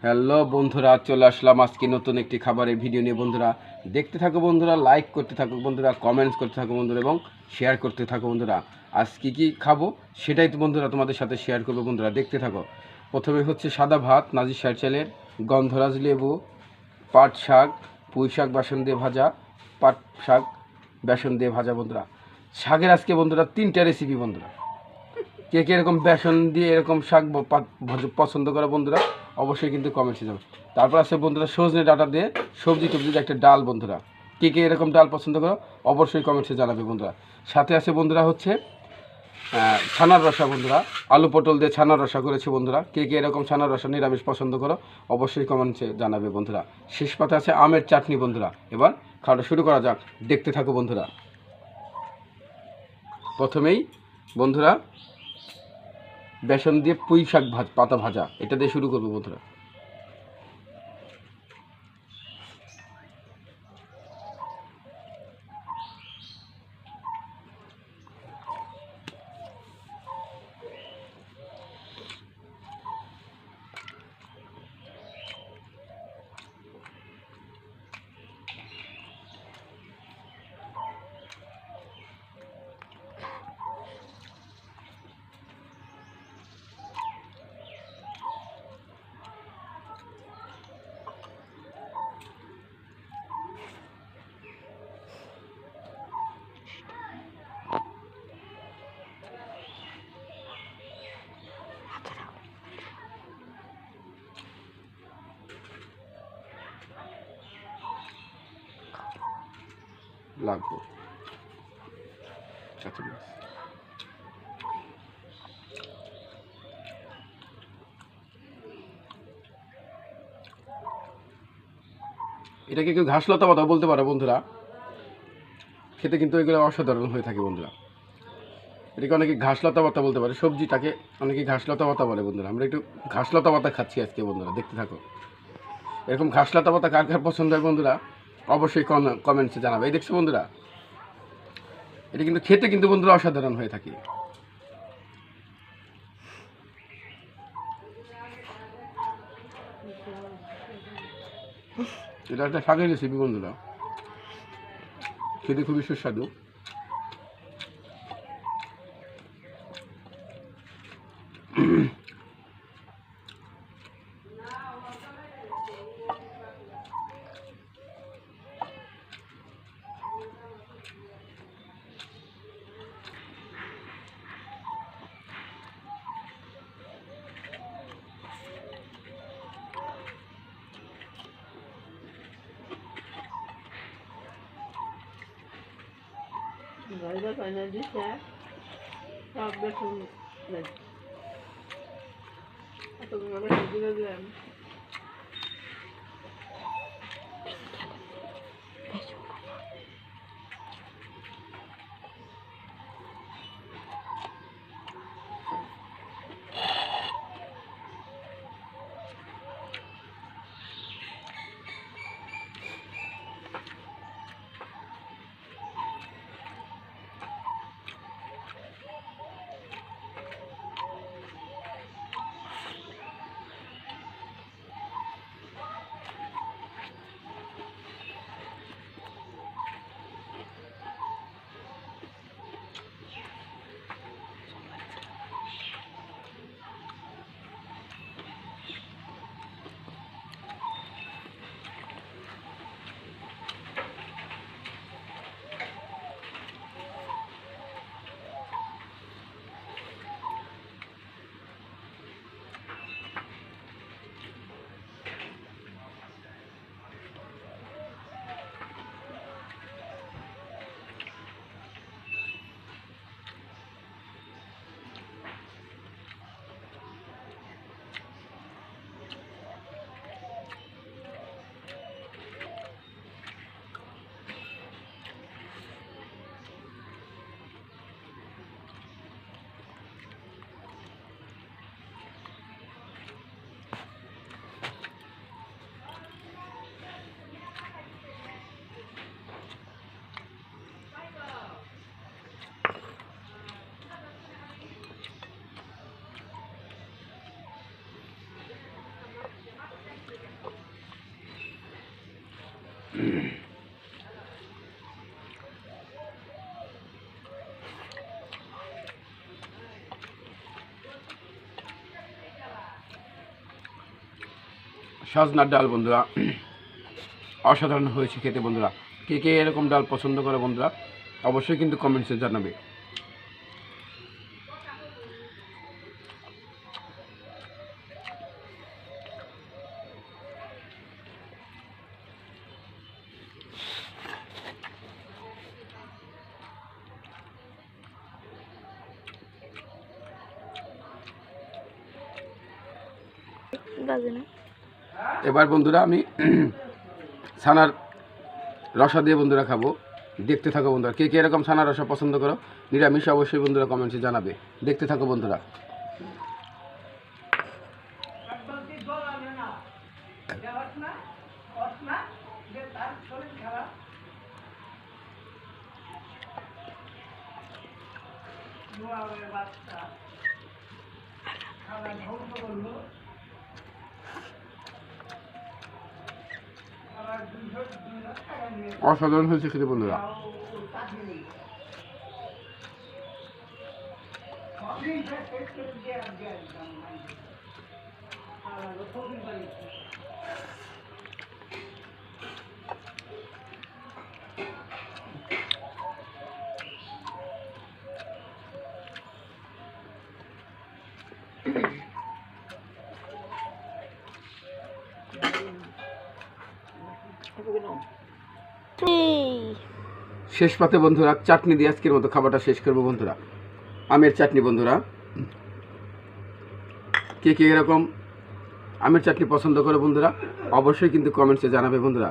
Hello বন্ধুরা, চলে আসলাম আজকে নতুন একটি খাবারের ভিডিও নিয়ে। বন্ধুরা দেখতে থাকো, বন্ধুরা লাইক করতে থাকো, বন্ধুরা কমেন্টস করতে থাকো বন্ধুরা, এবং শেয়ার করতে থাকো বন্ধুরা। আজ কী খাবো সেটাই তো বন্ধুরা তোমাদের সাথে শেয়ার করবো। বন্ধুরা দেখতে থাকো। প্রথমে হচ্ছে সাদা ভাত, নাজির শাহ চালের, গন্ধরাজ লেবু, পাট শাক, পুঁই শাক বেসন দিয়ে ভাজা, পাট শাক বেসন দিয়ে ভাজা। বন্ধুরা শাকের আজকে বন্ধুরা 3টা রেসিপি। বন্ধুরা কে কে এরকম বেসন দিয়ে এরকম শাক পছন্দ করে বন্ধুরা অবশ্যই কিন্তু কমেন্টসে যাবে। তারপর আছে বন্ধুরা সজনে ডাঁটা দিয়ে সবজি টবজি একটা ডাল। বন্ধুরা কে কে এরকম ডাল পছন্দ করো অবশ্যই কমেন্টসে জানাবে বন্ধুরা। সাথে আছে বন্ধুরা হচ্ছে ছানার রসা। বন্ধুরা আলু পটল দিয়ে ছানার রসা করেছে। বন্ধুরা কে কে এরকম ছানার রসা নিরামিষ পছন্দ করো অবশ্যই কমেন্টসে জানাবে বন্ধুরা। শেষ পাতে আছে আমের চাটনি। বন্ধুরা এবার খাওয়াটা শুরু করা যাক, দেখতে থাকো বন্ধুরা। প্রথমেই বন্ধুরা বেসন দিয়ে পুঁই শাক পাতা ভাজা, এটা দিয়ে শুরু করবো বন্ধুরা। লাগবো এটাকে কেউ ঘাসলতা পাতা বলতে পারে বন্ধুরা, খেতে কিন্তু এগুলো অসাধারণ হয়ে থাকে বন্ধুরা। এটাকে অনেকে ঘাসলতা পাতা বলতে পারে, সবজিটাকে অনেকে ঘাসলতা পাতা বলে বন্ধুরা। আমরা একটু ঘাসলতা পাতা খাচ্ছি আজকে বন্ধুরা, দেখতে থাকো। এরকম ঘাসলতা পাতা কার কার পছন্দ হয় বন্ধুরা অবশ্যই কমেন্টসে জানাবে। এই দেখছো বন্ধুরা, এটা কিন্তু খেতে কিন্তু বন্ধুরা অসাধারণ হয়ে থাকে। এটা একটা শাকের রেসিপি বন্ধুরা, খেতে খুবই সুস্বাদু। Galiba kaynadıysa beklesin. Atau bunlara gidebilirim. সজনার ডাল বন্ধুরা অসাধারণ হয়েছে খেতে বন্ধুরা। কে কে এরকম ডাল পছন্দ করে বন্ধুরা অবশ্যই কিন্তু কমেন্টসে জানাবে। এবার বন্ধুরা আমি ছানার রসা দিয়ে বন্ধুরা খাবো। দেখতে থাকো বন্ধুরা। কে কে এরকম ছানার রসা পছন্দ করো নিরামিষ অবশ্যই বন্ধুরা কমেন্টসে জানাবে। দেখতে থাকো বন্ধুরা। অসাধারণ হয়েছে খেতে বন্ধুরা। শেষ পাতে বন্ধুরা চাটনি দিয়ে আজকের মতো খাবারটা শেষ করবো বন্ধুরা। আমের চাটনি বন্ধুরা। কে কে এরকম আমের চাটনি পছন্দ করে বন্ধুরা অবশ্যই কিন্তু কমেন্টসে জানাবে বন্ধুরা।